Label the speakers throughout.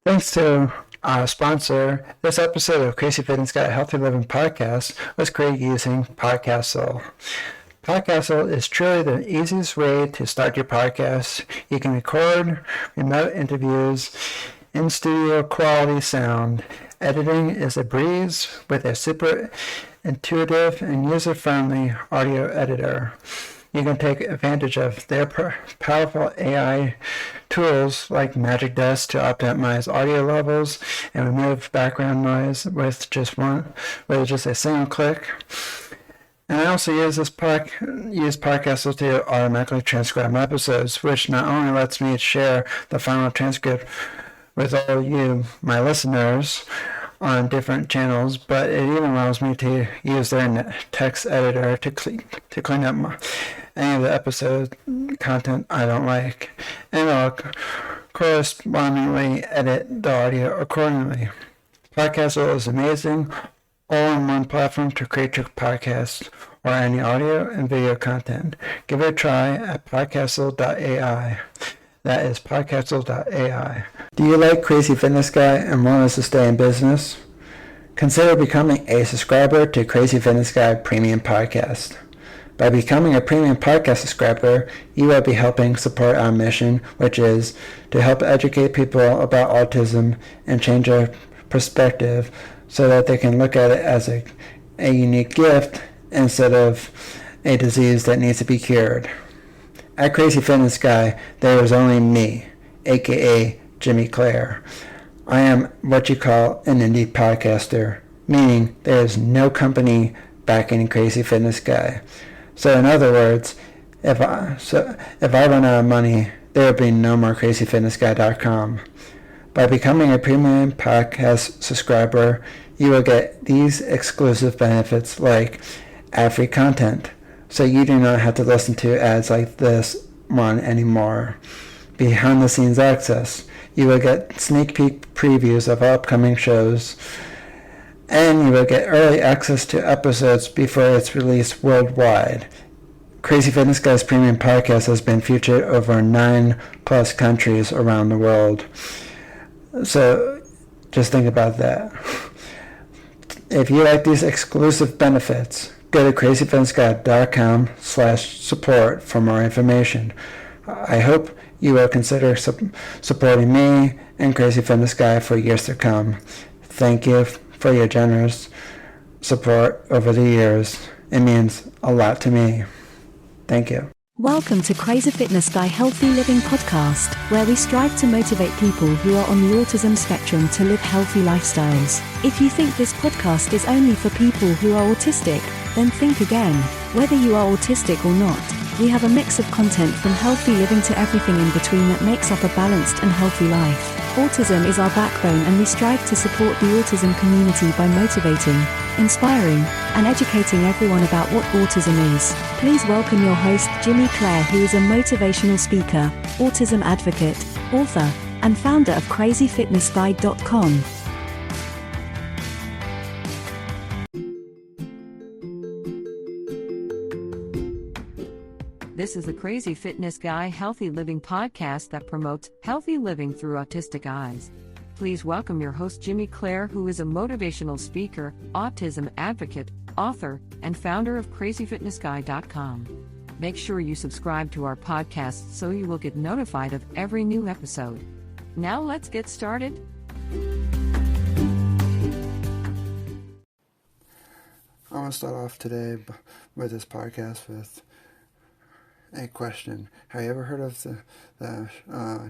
Speaker 1: Thanks to our sponsor, this episode of Crazy Fitness Guy Healthy Living Podcast was created using Podcastle. Podcastle is truly the easiest way to start your podcast. You can record remote interviews in studio quality sound. Editing is a breeze with a super intuitive and user-friendly audio editor. You can take advantage of their powerful AI tools like Magic Desk to optimize audio levels and remove background noise with just a single click. And I also use Podcastle to automatically transcribe my episodes, which not only lets me share the final transcript with all you, my listeners, on different channels, but it even allows me to use their text editor to clean up any of the episode content I don't like, and I'll correspondingly edit the audio accordingly. Podcastle is amazing, all-in-one platform to create your podcast or any audio and video content. Give it a try at podcastle.ai. That is podcastle.ai. Do you like Crazy Fitness Guy and want us to stay in business? Consider becoming a subscriber to Crazy Fitness Guy Premium Podcast. By becoming a premium podcast subscriber, you will be helping support our mission, which is to help educate people about autism and change their perspective so that they can look at it as a unique gift instead of a disease that needs to be cured. At Crazy Fitness Guy, there is only me, aka Jimmy Clare. I am what you call an indie podcaster, meaning there is no company backing Crazy Fitness Guy. So in other words, if I run out of money, there will be no more CrazyFitnessGuy.com. By becoming a premium podcast subscriber, you will get these exclusive benefits like ad-free content, so you do not have to listen to ads like this one anymore. Behind-the-scenes access. You will get sneak peek previews of upcoming shows, and you will get early access to episodes before it's released worldwide. Crazy Fitness Guy's premium podcast has been featured over 9+ countries around the world. So just think about that. If you like these exclusive benefits, go to crazyfitnessguy.com/support for more information. I hope you will consider supporting me and Crazy Fitness Guy for years to come. Thank you for your generous support over the years. It means a lot to me. Thank you.
Speaker 2: Welcome to Crazy Fitness Guy Healthy Living Podcast, where we strive to motivate people who are on the autism spectrum to live healthy lifestyles. If you think this podcast is only for people who are autistic, then think again. Whether you are autistic or not, we have a mix of content from healthy living to everything in between that makes up a balanced and healthy life. Autism is our backbone, and we strive to support the autism community by motivating, inspiring, and educating everyone about what autism is. Please welcome your host, Jimmy Clare, who is a motivational speaker, autism advocate, author, and founder of CrazyFitnessGuy.com.
Speaker 3: This is the Crazy Fitness Guy Healthy Living Podcast that promotes healthy living through autistic eyes. Please welcome your host, Jimmy Clare, who is a motivational speaker, autism advocate, author, and founder of CrazyFitnessGuy.com. Make sure you subscribe to our podcast so you will get notified of every new episode. Now let's get started.
Speaker 1: I want to start off today with this podcast with a question. Have you ever heard of the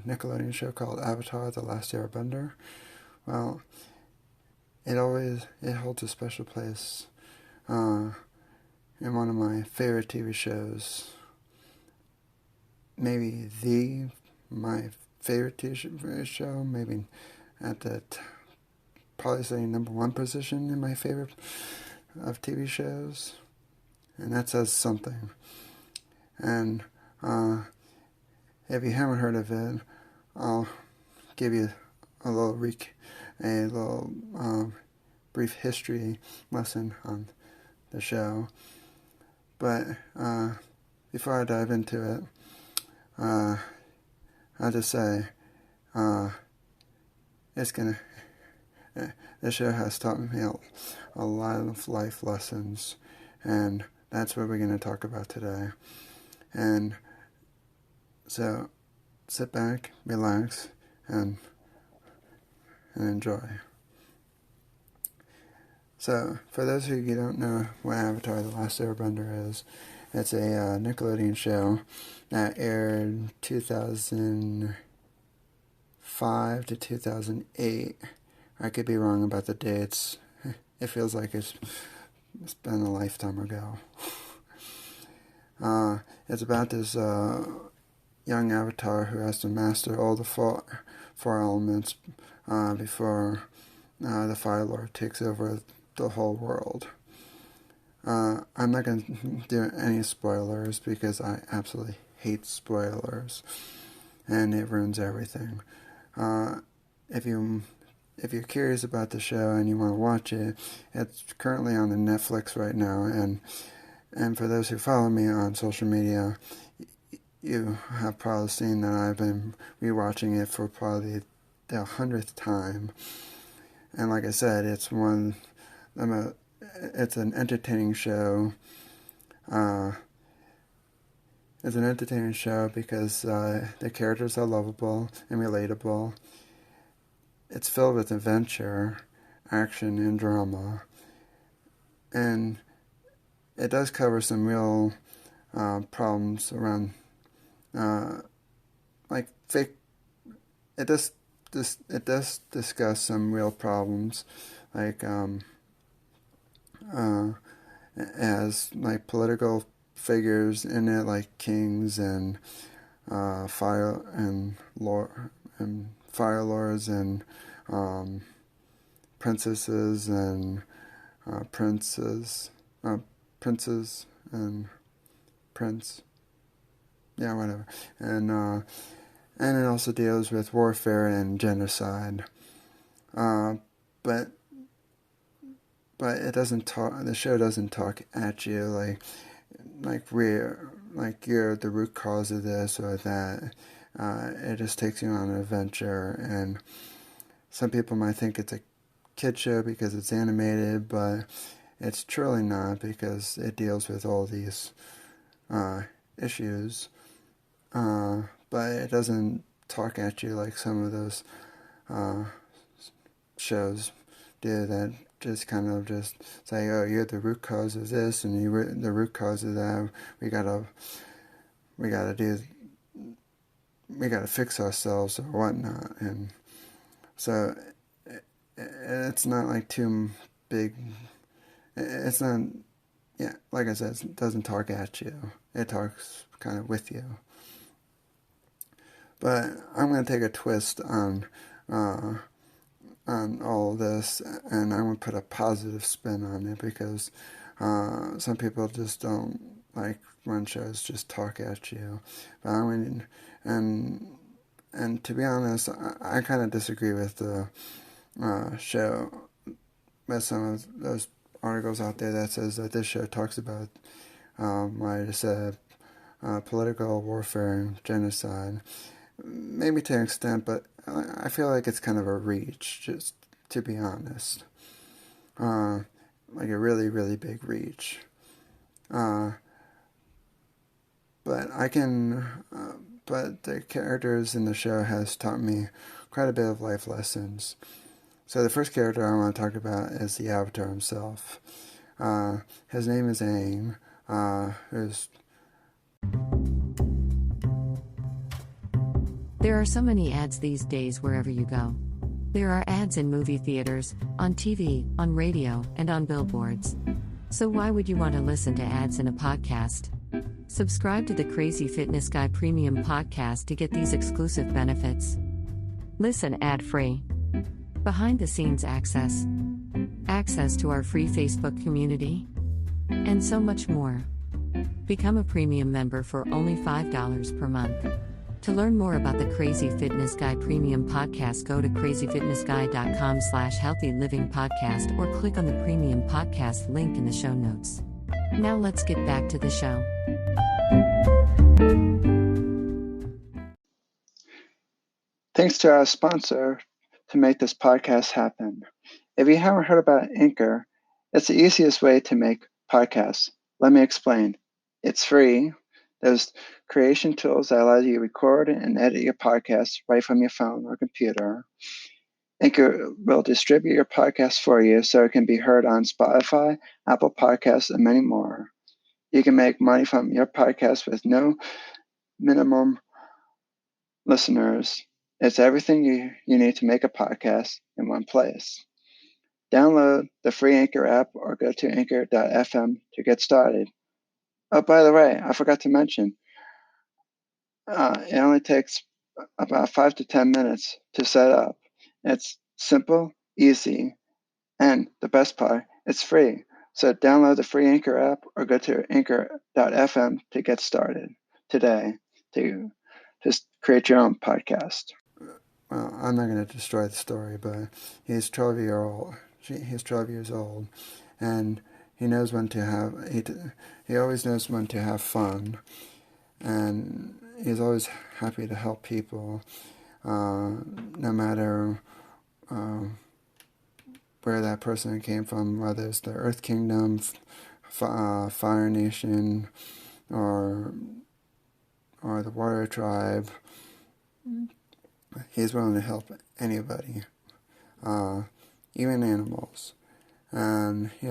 Speaker 1: Nickelodeon show called Avatar The Last Airbender? Well, it holds a special place in one of my favorite TV shows. Maybe my favorite TV show, maybe at the probably say number one position in my favorite of TV shows, and that says something. And if you haven't heard of it, I'll give you a little brief history lesson on the show. But before I dive into it, I'll just say this show has taught me a lot of life lessons, and that's what we're going to talk about today. And so sit back, relax, and enjoy. So, for those of you who don't know what Avatar The Last Airbender is, it's a Nickelodeon show that aired 2005 to 2008. I could be wrong about the dates. It feels like it's been a lifetime ago. It's about this young avatar who has to master all the four elements before the Fire Lord takes over the whole world. I'm not going to do any spoilers because I absolutely hate spoilers, and it ruins everything. If you're curious about the show and you want to watch it, it's currently on the Netflix right now, and for those who follow me on social media, you have probably seen that I've been rewatching it for probably the 100th time. And like I said, it's an entertaining show. It's an entertaining show because the characters are lovable and relatable. It's filled with adventure, action, and drama. And it does cover some real problems around, like fake. It does discuss some real problems, like as like political figures in it, like kings and fire lords and princesses and princes and prince, yeah, whatever, and it also deals with warfare and genocide, but it doesn't talk. The show doesn't talk at you like you're the root cause of this or that. It just takes you on an adventure, and some people might think it's a kid show because it's animated, but it's truly not, because it deals with all these issues. But it doesn't talk at you like some of those shows do that just kind of just say, oh, you're the root cause of this and you're the root cause of that. We gotta fix ourselves or whatnot. And so it's not like too big. It's not, yeah, like I said, it doesn't talk at you. It talks kind of with you. But I'm going to take a twist on all of this, and I'm going to put a positive spin on it, because some people just don't like when shows just talk at you. But I mean, and to be honest, I kind of disagree with the show, with some of those articles out there that says that this show talks about, like I just said, political warfare and genocide. Maybe to an extent, but I feel like it's kind of a reach, just to be honest. Like a really, really big reach. But but the characters in the show has taught me quite a bit of life lessons. So the first character I want to talk about is the Avatar himself. His name is Aang, who's...
Speaker 3: There are so many ads these days wherever you go. There are ads in movie theaters, on TV, on radio, and on billboards. So why would you want to listen to ads in a podcast? Subscribe to the Crazy Fitness Guy Premium Podcast to get these exclusive benefits. Listen ad-free. Behind-the-scenes access. Access to our free Facebook community. And so much more. Become a premium member for only $5 per month. To learn more about the Crazy Fitness Guy Premium Podcast, go to crazyfitnessguy.com/healthylivingpodcast or click on the Premium Podcast link in the show notes. Now let's get back to the show.
Speaker 1: Thanks to our sponsor, to make this podcast happen. If you haven't heard about Anchor, it's the easiest way to make podcasts. Let me explain. It's free. There's creation tools that allow you to record and edit your podcast right from your phone or computer. Anchor will distribute your podcast for you so it can be heard on Spotify, Apple Podcasts, and many more. You can make money from your podcast with no minimum listeners. It's everything you need to make a podcast in one place. Download the free Anchor app or go to anchor.fm to get started. Oh, by the way, I forgot to mention, it only takes about 5 to 10 minutes to set up. It's simple, easy, and the best part, it's free. So download the free Anchor app or go to anchor.fm to get started today to just create your own podcast. Well, I'm not going to destroy the story, but he's 12 years old, and he knows when to have. He always knows when to have fun, and he's always happy to help people, no matter where that person came from, whether it's the Earth Kingdom, Fire Nation, or the Water Tribe. He's willing to help anybody, even animals, and he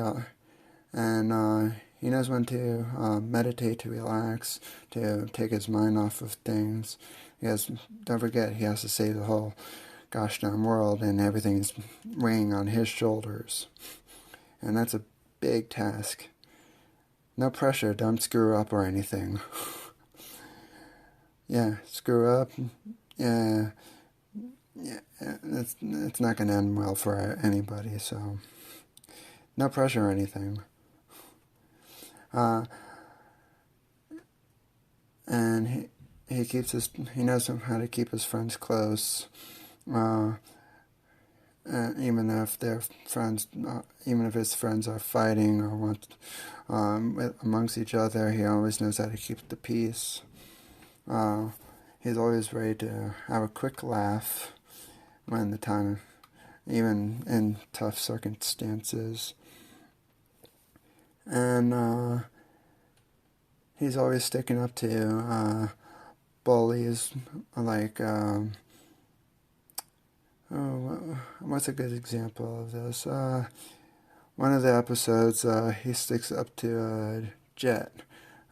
Speaker 1: knows when to meditate, to relax, to take his mind off of things. Don't forget, he has to save the whole gosh darn world, and everything's weighing on his shoulders, and that's a big task. No pressure, don't screw up or anything. Yeah, screw up. Yeah, it's not going to end well for anybody, so no pressure or anything. And he knows how to keep his friends close, even if their friends, even if his friends are fighting or want amongst each other, he always knows how to keep the peace. He's always ready to have a quick laugh when the time, even in tough circumstances. And he's always sticking up to bullies, like, what's a good example of this? One of the episodes, he sticks up to Jet,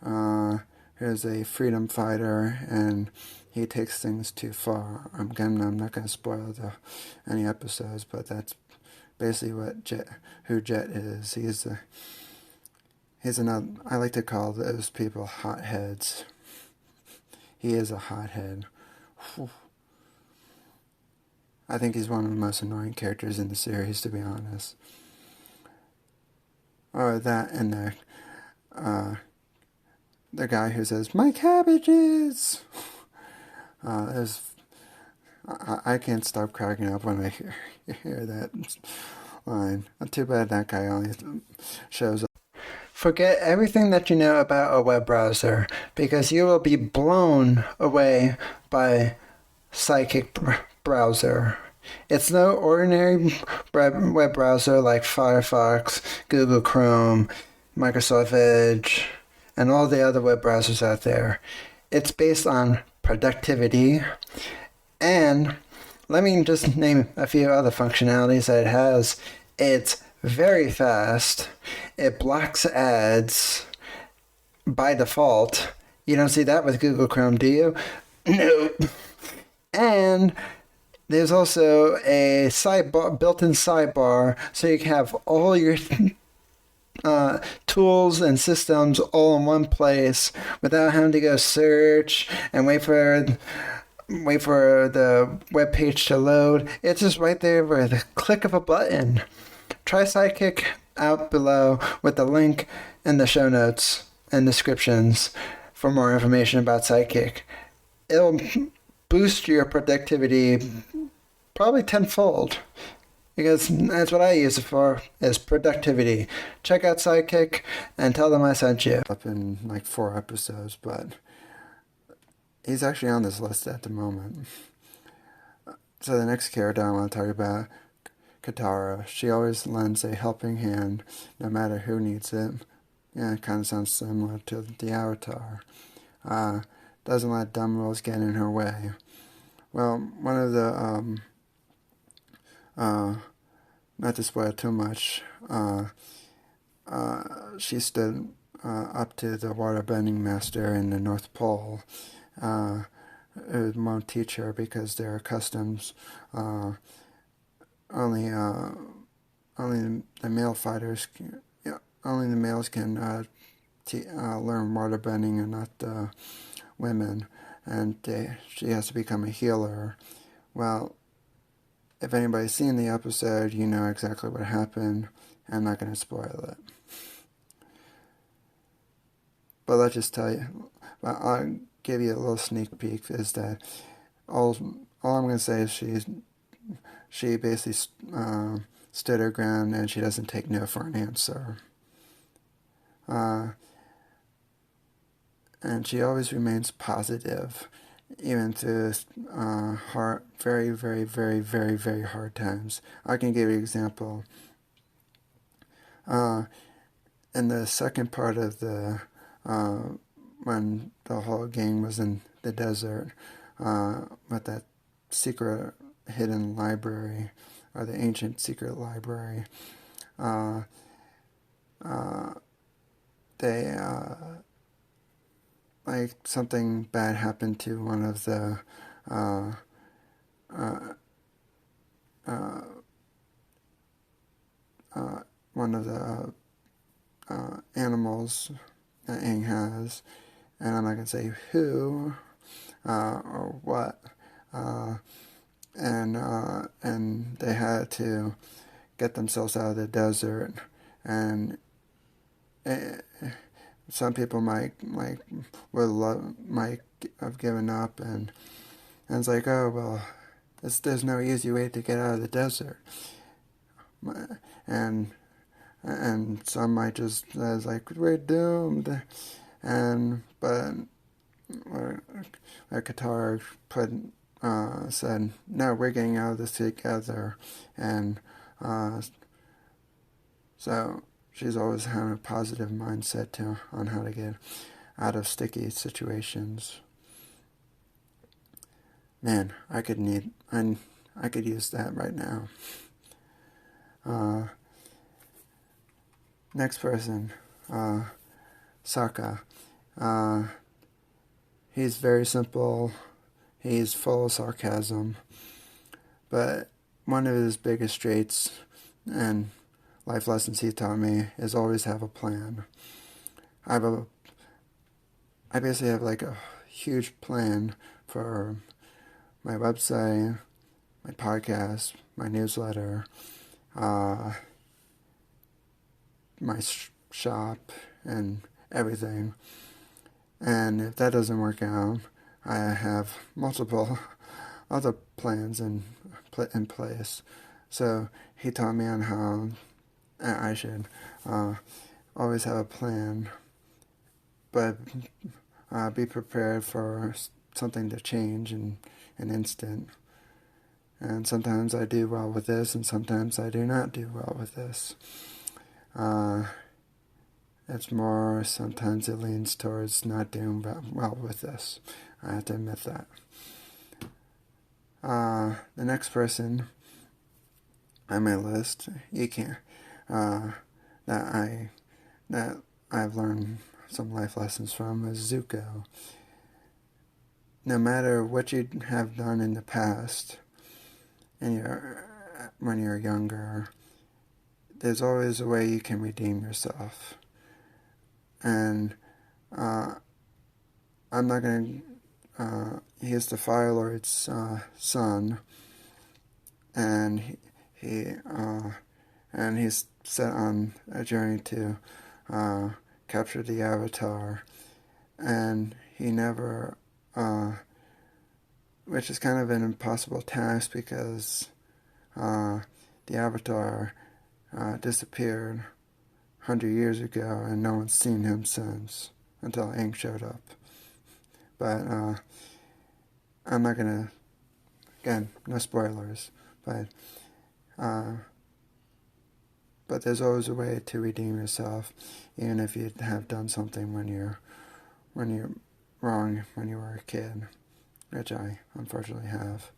Speaker 1: who's a freedom fighter, and he takes things too far. I'm not going to spoil any episodes, but that's basically who Jet is. He's another. I like to call those people hotheads. He is a hothead. Whew. I think he's one of the most annoying characters in the series, to be honest. Or that and the guy who says, "My cabbages!" I can't stop cracking up when I hear that line. Too bad that guy only shows up. Forget everything that you know about a web browser, because you will be blown away by Psychic Browser. It's no ordinary web browser like Firefox, Google Chrome, Microsoft Edge, and all the other web browsers out there. It's based on productivity, and let me just name a few other functionalities that it has. It's very fast. It blocks ads by default. You don't see that with Google Chrome, do you? Nope. And there's also a built-in sidebar, so you can have all your tools and systems all in one place without having to go search and wait for the web page to load. It's just right there with a click of a button. Try Sidekick out below with the link in the show notes and descriptions for more information about Sidekick. It'll boost your productivity probably tenfold, because that's what I use it for, is productivity. Check out Sidekick and tell them I sent you. Up in like 4 episodes, but he's actually on this list at the moment. So the next character I want to talk about, Katara. She always lends a helping hand, no matter who needs it. Yeah, it kind of sounds similar to the Avatar. Doesn't let dumb rules get in her way. Well, one of the, not to spoil too much, she stood up to the waterbending master in the North Pole, who won't teach her because their customs only the male fighters, only the males can learn waterbending and not the women, and she has to become a healer. Well, if anybody's seen the episode, you know exactly what happened. I'm not going to spoil it. But let's just tell you, I'll give you a little sneak peek, is that all I'm going to say is she basically stood her ground, and she doesn't take no for an answer. And she always remains positive, even through very, very, very, very, very hard times. I can give you an example. In the second part of the when the whole gang was in the desert with that secret hidden library, or the ancient secret library, they like something bad happened to one of the animals that Aang has, and I'm not going to say who or what, and they had to get themselves out of the desert, and some people might have given up, and it's like, oh well, there's no easy way to get out of the desert, and some might just say like, we're doomed, but Qatar said, no, we're getting out of this together, and so she's always having a positive mindset on how to get out of sticky situations. Man, I could use that right now. Next person, Sokka. He's very simple. He's full of sarcasm. But one of his biggest traits and life lessons he taught me is always have a plan. I basically have like a huge plan for my website, my podcast, my newsletter, my shop, and everything. And if that doesn't work out, I have multiple other plans in place. So he taught me on how I should always have a plan, but be prepared for something to change in an instant. And sometimes I do well with this, and sometimes I do not do well with this. It's more, sometimes it leans towards not doing well with this. I have to admit that. The next person on my list, that I've learned some life lessons from, is Zuko. No matter what you have done in the past, when you're younger, there's always a way you can redeem yourself. And I'm not going to... he is the Fire Lord's son, and he's set on a journey to capture the Avatar, and he never... which is kind of an impossible task because the Avatar disappeared 100 years ago, and no one's seen him since, until Aang showed up. But I'm not going to again, no spoilers, but there's always a way to redeem yourself, even if you have done something when you're wrong when you were a kid, which I unfortunately have.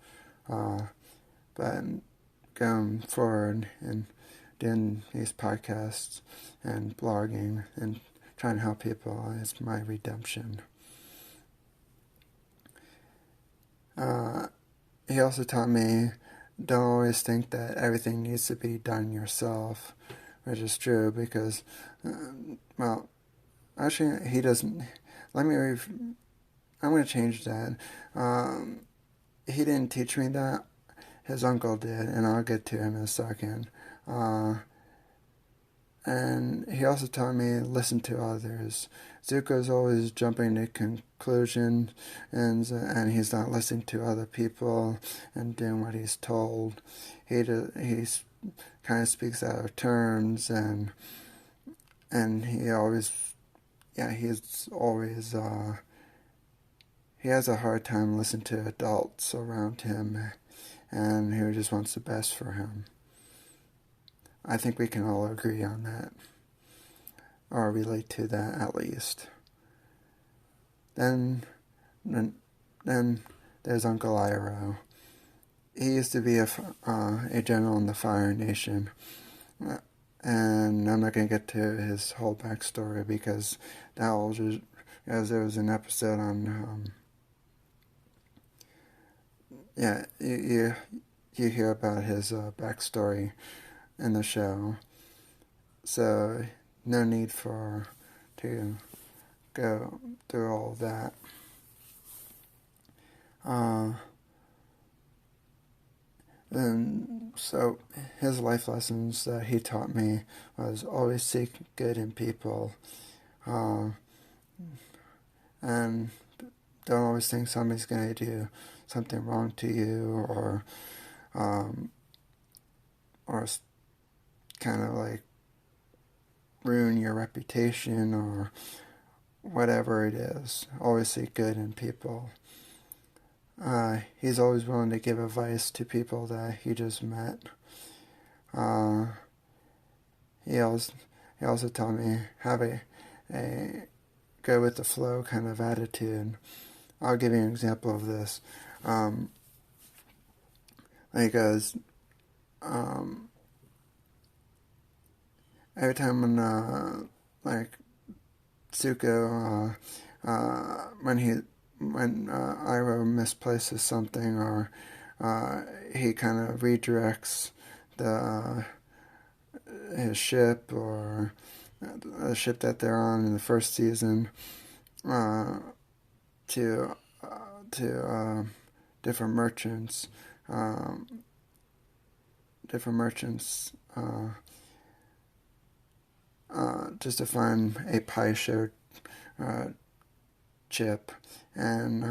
Speaker 1: But going forward and doing these podcasts and blogging and trying to help people is my redemption. He also taught me, don't always think that everything needs to be done yourself, which is true because, actually he doesn't. I'm going to change that. He didn't teach me that. His uncle did, and I'll get to him in a second. And he also taught me listen to others. Zuko's always jumping to conclusions, and he's not listening to other people and doing what he's told. He's kind of speaks out of terms, and he always, he has a hard time listening to adults around him, and who just wants the best for him. I think we can all agree on that, or relate to that at least. Then there's Uncle Iroh. He used to be a general in the Fire Nation, and I'm not going to get to his whole backstory because that will just, as there was an episode on, you hear about his backstory in the show, so no need to go through all of that. And so his life lessons that he taught me was always seek good in people, and don't always think somebody's going to do something wrong to you, or kind of like ruin your reputation or whatever it is. Always see good in people. He's always willing to give advice to people that he just met. He also taught me have a go with the flow kind of attitude. I'll give you an example of this. He goes, every time when Zuko, when Iroh misplaces something, or he kind of redirects his ship, or the ship that they're on in the first season, to different merchants, just to find a pie share chip, and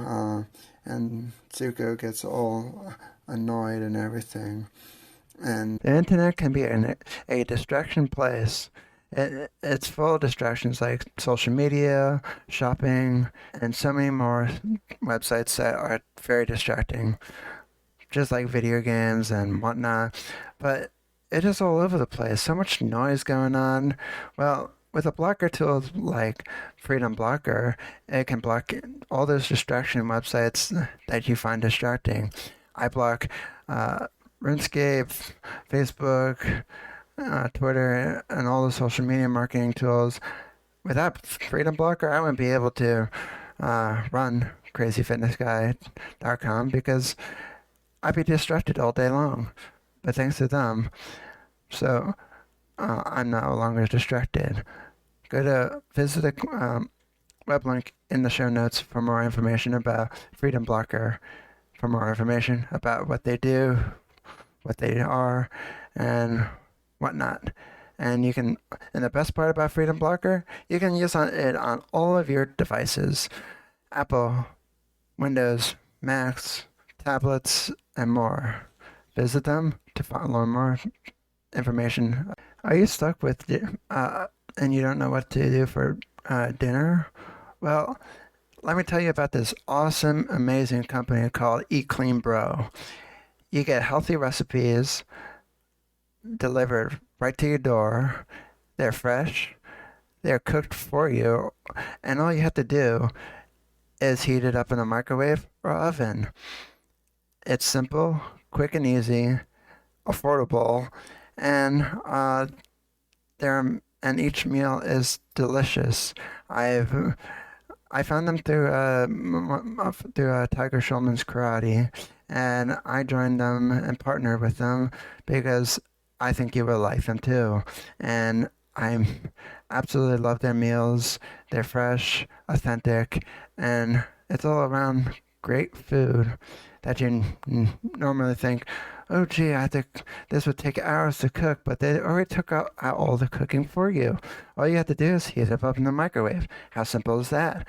Speaker 1: Zuko gets all annoyed and everything. And the internet can be a distraction place. It's full of distractions like social media, shopping, and so many more websites that are very distracting, just like video games and whatnot. But it is all over the place. So much noise going on. Well, with a blocker tool like Freedom Blocker, it can block all those distraction websites that you find distracting. I block RuneScape, Facebook, Twitter, and all the social media marketing tools. Without Freedom Blocker, I wouldn't be able to run CrazyFitnessGuy.com because I'd be distracted all day long. But thanks to them, so I'm no longer distracted. Visit the web link in the show notes for more information about Freedom Blocker, for more information about what they do, what they are, and whatnot. And you can, and the best part about Freedom Blocker, you can use it on all of your devices: Apple, Windows, Macs, tablets, and more. Visit them to learn more information. Are you stuck with and you don't know what to do for dinner? Well, let me tell you about this awesome, amazing company called Eat Clean Bro. you get healthy recipes delivered right to your door. They're fresh, they're cooked for you, and all you have to do is heat it up in a microwave or oven. It's simple, quick and easy, affordable, and each meal is delicious. I found them through Tiger Schulman's Karate, and I joined them and partnered with them because I think you will like them too. And I absolutely love their meals. They're fresh, authentic, and it's all around great food that you normally think, oh gee, this would take hours to cook, but they already took out all the cooking for you. All you have to do is heat it up in the microwave. How simple is that?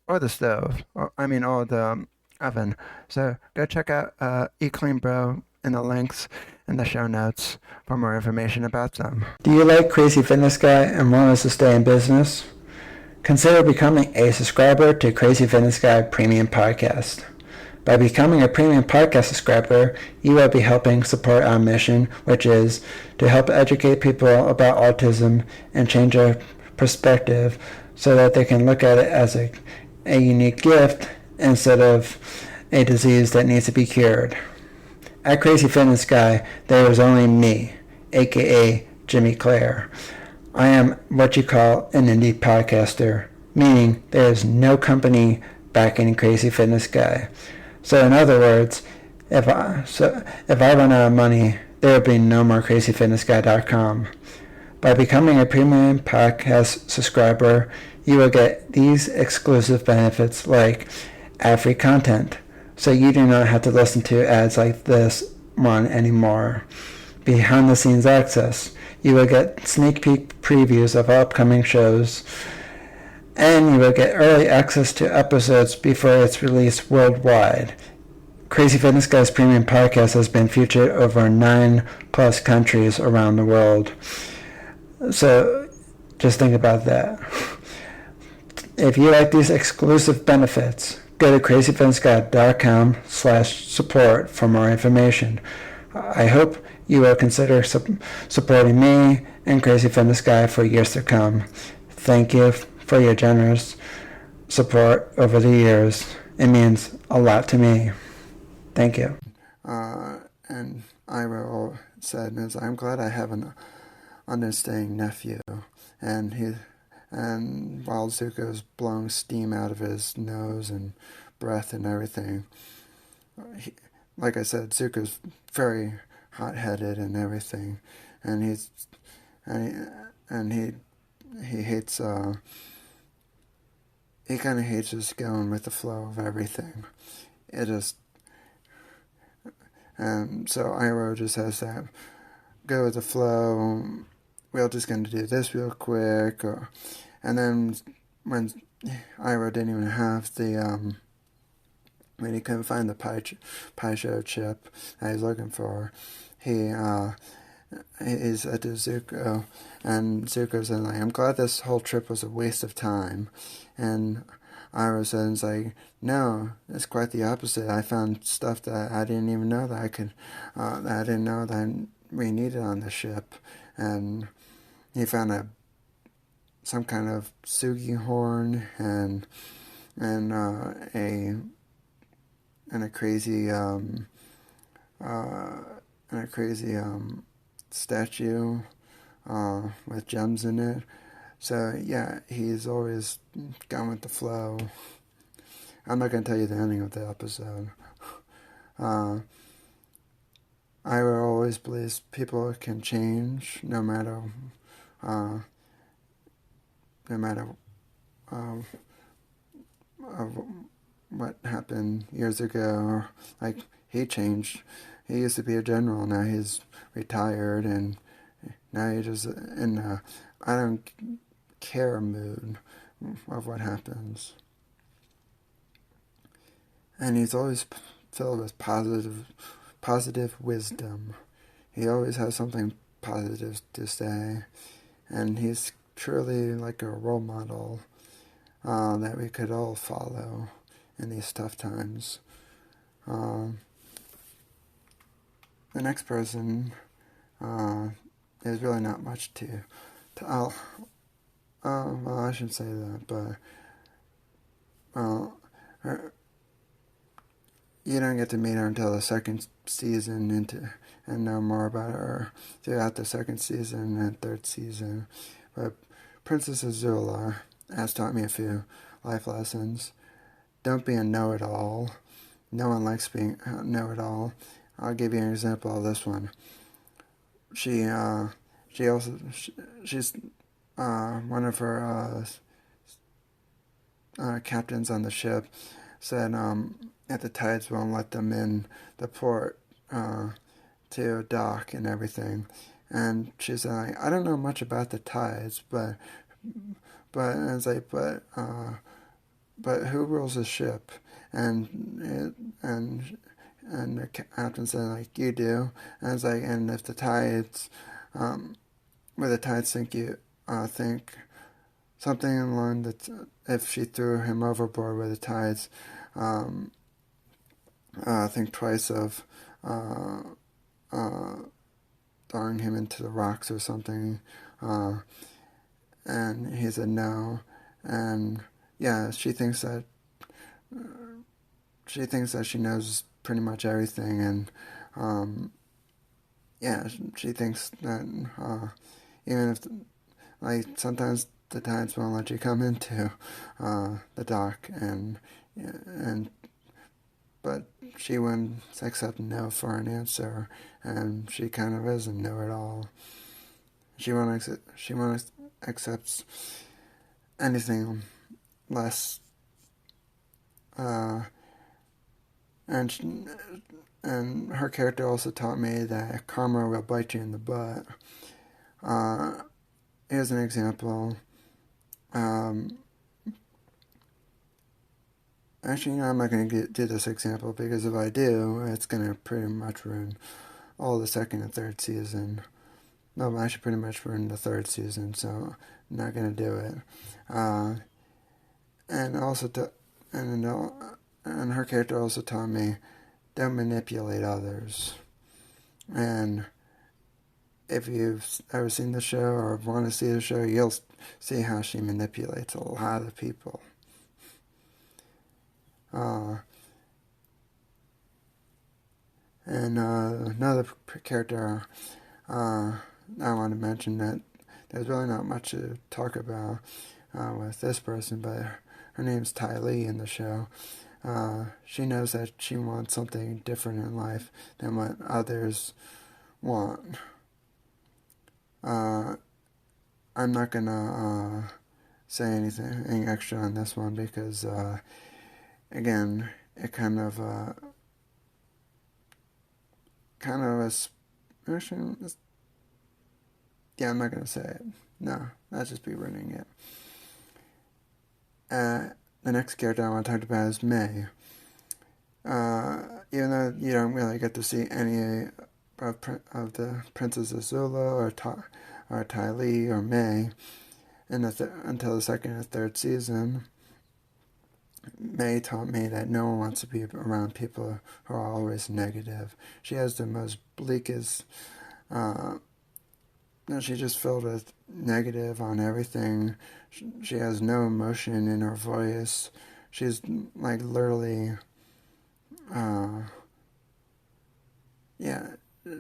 Speaker 1: Or the stove, or the oven. So go check out Eat Clean Bro in the links in the show notes for more information about them. Do you like Crazy Fitness Guy and want us to stay in business? Consider becoming a subscriber to Crazy Fitness Guy Premium Podcast. By becoming a premium podcast subscriber, you will be helping support our mission, which is to help educate people about autism and change their perspective so that they can look at it as a unique gift instead of a disease that needs to be cured. At Crazy Fitness Guy, there is only me, aka Jimmy Clare. I am what you call an indie podcaster, meaning there is no company backing Crazy Fitness Guy. So in other words, if I run out of money, there will be no more CrazyFitnessGuy.com. By becoming a premium podcast subscriber, you will get these exclusive benefits like ad-free content, so you do not have to listen to ads like this one anymore. Behind-the-scenes access. You will get sneak peek previews of upcoming shows, and you will get early access to episodes before it's released worldwide. Crazy Fitness Guy's premium podcast has been featured over 9+ countries around the world. So just think about that. If you like these exclusive benefits, go to crazyfitnessguy.com/support for more information. I hope you will consider supporting me and Crazy Fitness Guy for years to come. Thank you for your generous support over the years. It means a lot to me. Thank you. And Ira said, I'm glad I have an understanding nephew. And while Zuko's blowing steam out of his nose and breath and everything, like I said, Zuko's very hot-headed and everything, and he hates he kind of hates just going with the flow of everything. So Iroh just has that go with the flow. We're just going to do this real quick, and then when Iroh didn't even have the when he couldn't find the pie show chip that he's looking for, he's at the Zuko, and Zuko said, I'm glad this whole trip was a waste of time. And Iroh says, no, it's quite the opposite. I found stuff that I didn't even know that I could, that I didn't know that we needed on the ship. And he found some kind of Sugi horn and a crazy statue with gems in it. So yeah, he's always gone with the flow. I'm not going to tell you the ending of the episode. Ira always believes people can change no matter what happened years ago. Like, he changed. He used to be a general, now he's retired, and now he's just in a I don't care mood of what happens. And he's always filled with positive wisdom. He always has something positive to say, and he's truly like a role model that we could all follow in these tough times. the next person, there's really not much to well, I shouldn't say that, but, you don't get to meet her until the second season and know more about her throughout the second season and third season. But Princess Azula has taught me a few life lessons. Don't be a know-it-all. No one likes being a know-it-all. I'll give you an example of this one. She's one of her captains on the ship said that the tides won't let them in the port to dock and everything. And she said, like, I don't know much about the tides, but I was like, but who rules the ship? And the captain said, like, you do. And I was like, and if the tides, where the tides sink, you think something along that, if she threw him overboard with the tides, think twice of throwing him into the rocks or something. And he said no. And yeah, she thinks that she knows pretty much everything, and yeah, she thinks that even if like sometimes the tides won't let you come into the dock, but she wouldn't accept no for an answer, and she kind of is a know-it-all. She won't accept anything less, and her character also taught me that karma will bite you in the butt. Here's an example. Actually, I'm not going to do this example, because if I do, it's going to pretty much ruin all the second and third season. No, actually pretty much ruin the third season, so I'm not going to do it. And also, and her character also taught me, don't manipulate others. And if you've ever seen the show or want to see the show, you'll see how she manipulates a lot of people. And another character I want to mention that there's really not much to talk about with this person, but her name's Ty Lee in the show. She knows that she wants something different in life than what others want. I'm not gonna say anything extra on this one, because again, it kind of actually, yeah, I'm not gonna say it. No, I'll just be ruining it. The next character I want to talk about is May. Even though you don't really get to see any of the Princess Azula or Ty Lee or May until the second and third season, May taught me that no one wants to be around people who are always negative. She has the most bleakest, she's just filled with negative on everything. She has no emotion in her voice. She's like literally,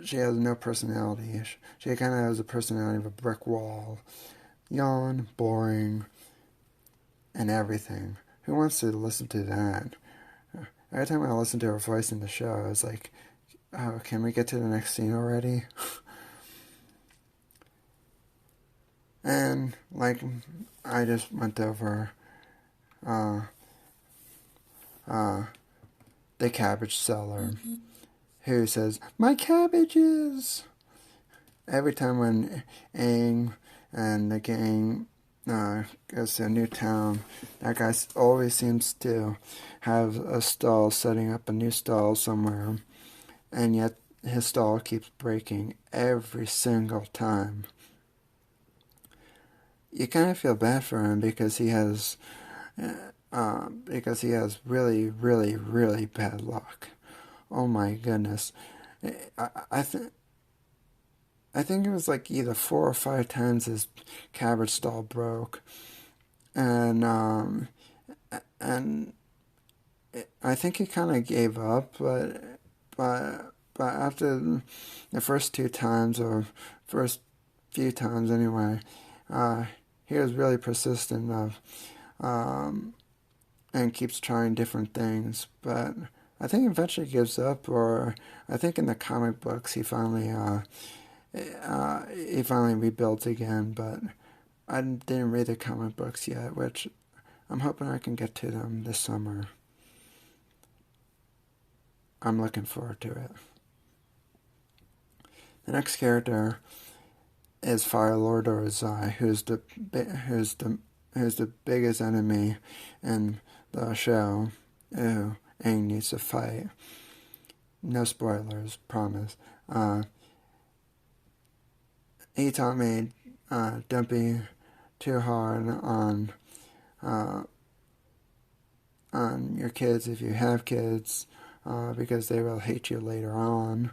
Speaker 1: she has no personality. She kind of has the personality of a brick wall. Yawn, boring, and everything. Who wants to listen to that? Every time I listen to her voice in the show, it's like, oh, can we get to the next scene already? And, like, I just went over the cabbage seller, who says, my cabbages! Every time when Aang and the gang goes to a new town, that guy always seems to have a stall, setting up a new stall somewhere, and yet his stall keeps breaking every single time. You kind of feel bad for him, because he has really, really, really bad luck. Oh my goodness. I think it was like either 4 or 5 times his cabbage stall broke, and I think he kind of gave up, but after the first 2 times, or first few times anyway, he was really persistent and keeps trying different things. But I think eventually gives up, or I think in the comic books he finally rebuilds again. But I didn't read the comic books yet, which I'm hoping I can get to them this summer. I'm looking forward to it. The next character is Firelord Ozai, who's the biggest enemy in the show who Aang needs to fight. No spoilers, promise. He taught me don't be too hard on your kids if you have kids, because they will hate you later on.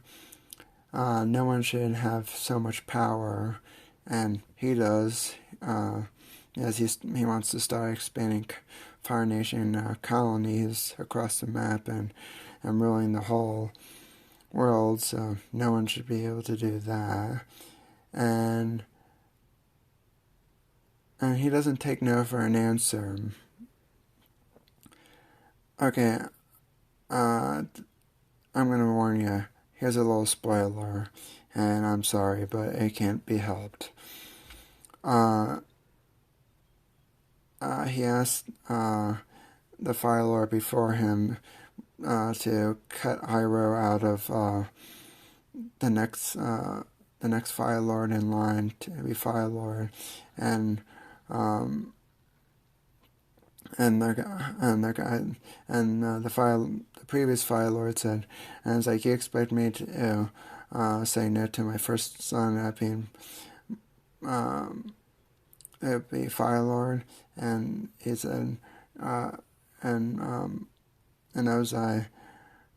Speaker 1: No one should have so much power, and he does, as he wants to start expanding Fire Nation colonies across the map and ruling the whole world, so no one should be able to do that. And he doesn't take no for an answer. Okay, I'm gonna warn you. Here's a little spoiler, and I'm sorry, but it can't be helped. He asked the Fire Lord before him to cut Iroh out of the next Fire Lord in line to be Fire Lord, and the previous Fire Lord said, and it's like, you expect me to say no to my first son it'd be Fire Lord? And he said, and Ozai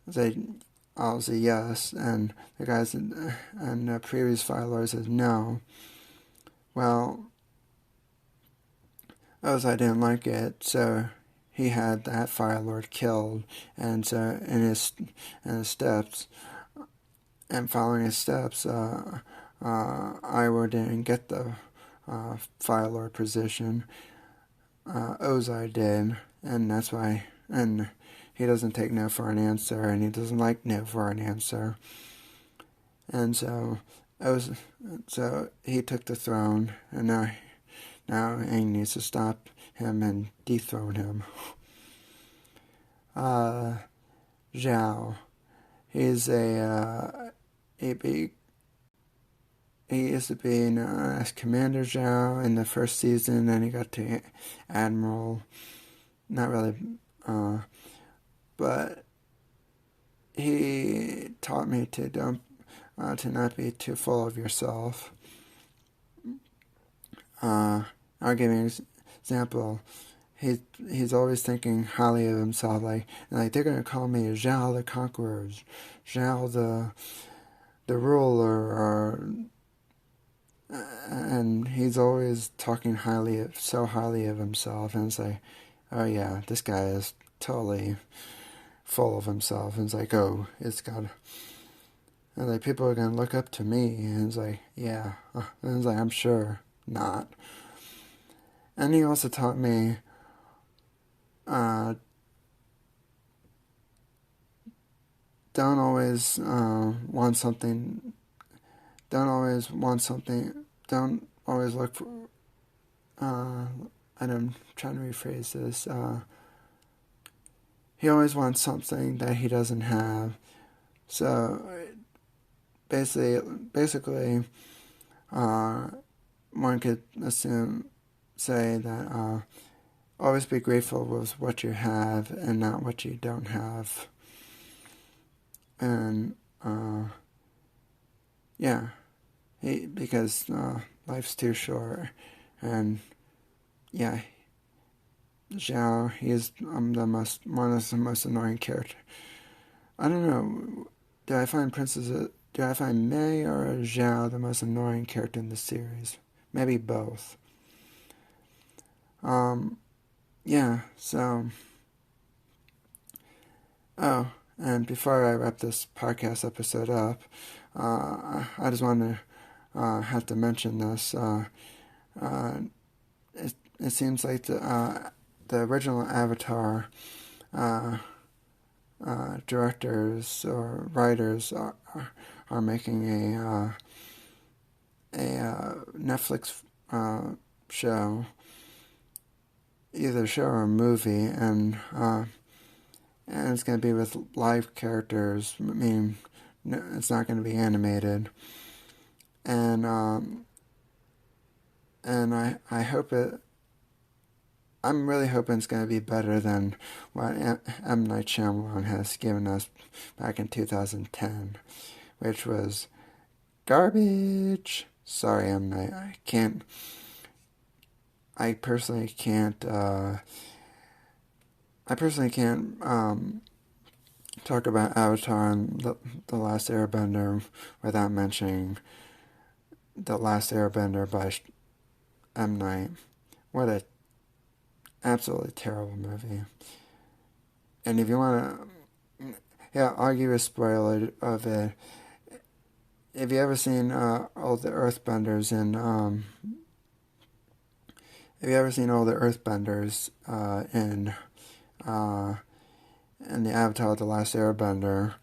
Speaker 1: said, I'll say yes, and the guy said, and the previous Fire Lord said no. Well, Ozai didn't like it, so he had that Fire Lord killed, and so in his steps, and following his steps, Iroh didn't get the Fire Lord position. Ozai did, and that's why, and he doesn't take no for an answer, and he doesn't like no for an answer, and so he took the throne, and now Aang needs to stop him and dethrone him. Zhao, he's he used to be as Commander Zhao in the first season, then he got to Admiral. Not really, but he taught me to not be too full of yourself. I'll give you an example. He's always thinking highly of himself, like they're gonna call me Zhao the Conqueror, Zhao the ruler, and he's always talking so highly of himself, and it's like, oh yeah, this guy is totally full of himself, and it's like, oh, and like, people are gonna look up to me, and it's like, yeah, and it's like, I'm sure not. And he also taught me don't always want something. Don't always look for. I'm trying to rephrase this. He always wants something that he doesn't have. So basically, one could say that always be grateful with what you have and not what you don't have. And yeah, because life's too short, and yeah, Zhao, he's one of the most annoying characters. I don't know, do I find Mei or Zhao the most annoying character in the series? Maybe both. Yeah, so... Oh, and before I wrap this podcast episode up, I just want to have to mention this. It seems like the original Avatar directors or writers are making a Netflix show, either show or movie, and it's going to be with live characters. I mean, it's not going to be animated, and I hope it. I'm really hoping it's going to be better than what M. Night Shyamalan has given us back in 2010, which was garbage. Sorry, M. Night. I personally can't talk about Avatar and the Last Airbender without mentioning The Last Airbender by M. Night. What a absolutely terrible movie. And if you want to, I'll give you a spoiler of it. Have you ever seen all the Earthbenders in in the Avatar The Last Airbender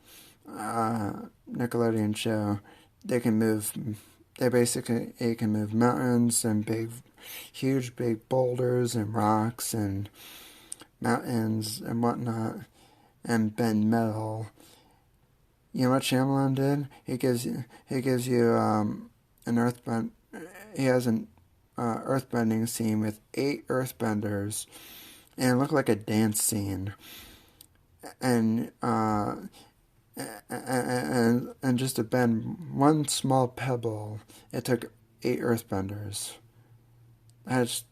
Speaker 1: Nickelodeon show? They can move mountains and huge big boulders and rocks and mountains and whatnot, and bend metal. You know what Shyamalan did? He gives you an earthbend. He has an earthbending scene with 8 earthbenders, and it looked like a dance scene. And just to bend one small pebble, it took 8 earthbenders. That's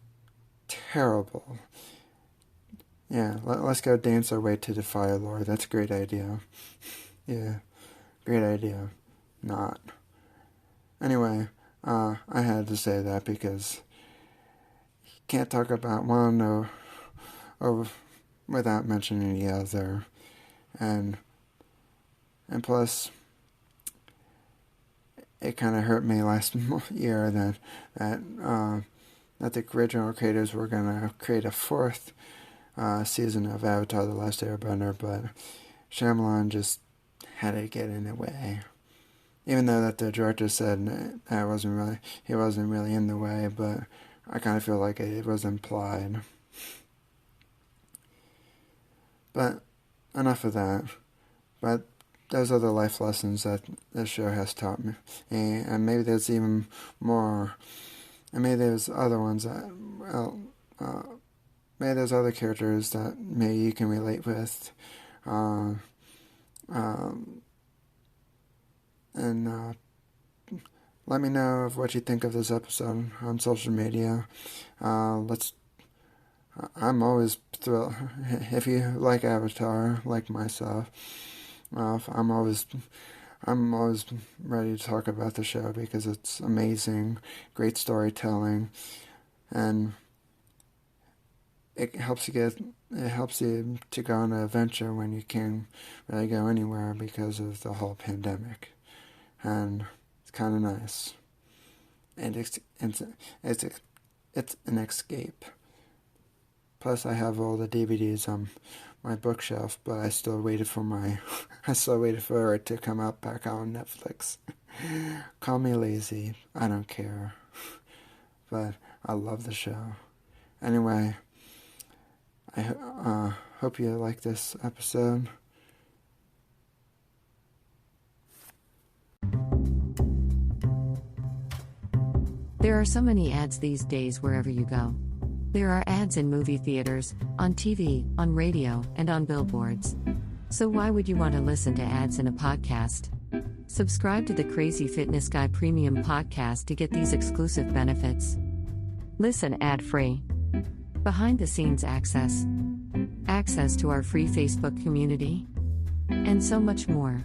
Speaker 1: terrible. Yeah, let's go dance our way to the Fire Lord. That's a great idea. Yeah, great idea. Not. Anyway, I had to say that because you can't talk about one or without mentioning the other. And plus, it kind of hurt me last year that the original creators were going to create a 4th season of Avatar The Last Airbender, but Shyamalan just had to get in the way. Even though that the director said that he wasn't really in the way, but I kind of feel like it was implied. But enough of that. But those are the life lessons that this show has taught me. And maybe there's even more. And maybe there's other ones that, maybe there's other characters that maybe you can relate with. And let me know of what you think of this episode on social media. I'm always thrilled. If you like Avatar, like myself, I'm always ready to talk about the show because it's amazing, great storytelling, and it helps you to go on an adventure when you can't really go anywhere because of the whole pandemic, and it's kind of nice, and it's an escape. Plus, I have all the DVDs on my bookshelf, but I still waited for it to come out back on Netflix. Call me lazy, I don't care, but I love the show. Anyway, I hope you like this episode.
Speaker 3: There are so many ads these days wherever you go. There are ads in movie theaters, on TV, on radio, and on billboards. So why would you want to listen to ads in a podcast? Subscribe to the Crazy Fitness Guy Premium Podcast to get these exclusive benefits. Listen ad-free. Behind-the-scenes access. Access to our free Facebook community. And so much more.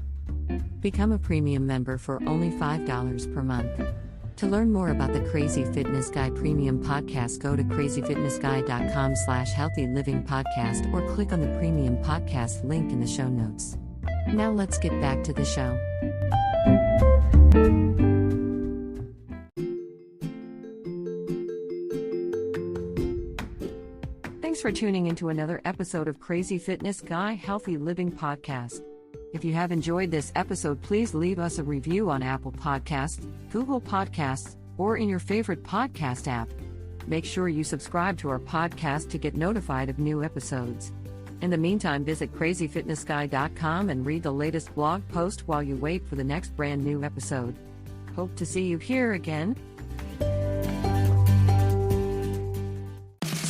Speaker 3: Become a premium member for only $5 per month. To learn more about the Crazy Fitness Guy Premium Podcast, go to crazyfitnessguy.com/healthylivingpodcast or click on the Premium Podcast link in the show notes. Now let's get back to the show. Thanks for tuning into another episode of Crazy Fitness Guy Healthy Living Podcast. If you have enjoyed this episode, please leave us a review on Apple Podcasts, Google Podcasts, or in your favorite podcast app. Make sure you subscribe to our podcast to get notified of new episodes. In the meantime, visit CrazyFitnessGuy.com and read the latest blog post while you wait for the next brand new episode. Hope to see you here again.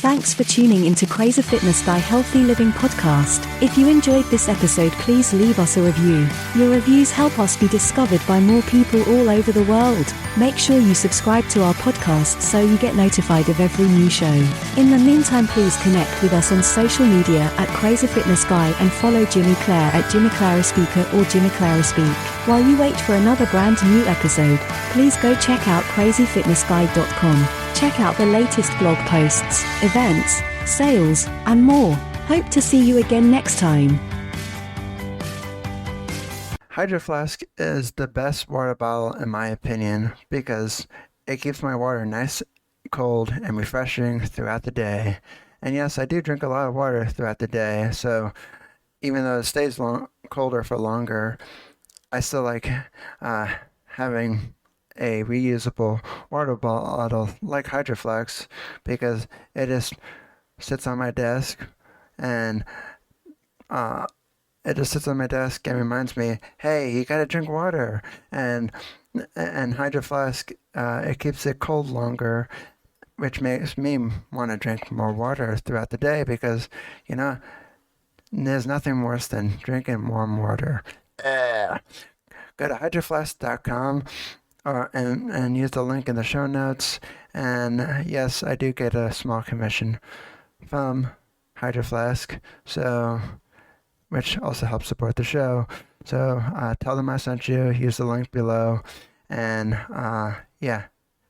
Speaker 2: Thanks for tuning into Crazy Fitness Guy Healthy Living Podcast. If you enjoyed this episode, please leave us a review. Your reviews help us be discovered by more people all over the world. Make sure you subscribe to our podcast so you get notified of every new show. In the meantime, please connect with us on social media at Crazy Fitness Guy and follow Jimmy Clare at Jimmy Clare Speaker or Jimmy Clare Speak. While you wait for another brand new episode, please go check out CrazyFitnessGuy.com. Check out the latest blog posts, events, sales, and more. Hope to see you again next time.
Speaker 1: Hydro Flask is the best water bottle in my opinion because it keeps my water nice, cold, and refreshing throughout the day. And yes, I do drink a lot of water throughout the day, so even though it stays colder for longer, I still like having a reusable water bottle like Hydro Flask because it just sits on my desk and reminds me, hey, you gotta drink water. And Hydro Flask, it keeps it cold longer, which makes me want to drink more water throughout the day because, you know, there's nothing worse than drinking warm water. Go to hydroflask.com and use the link in the show notes. And yes, I do get a small commission from Hydro Flask, so which also helps support the show. So tell them I sent you. Use the link below, and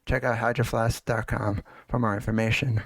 Speaker 1: check out hydroflask.com for more information.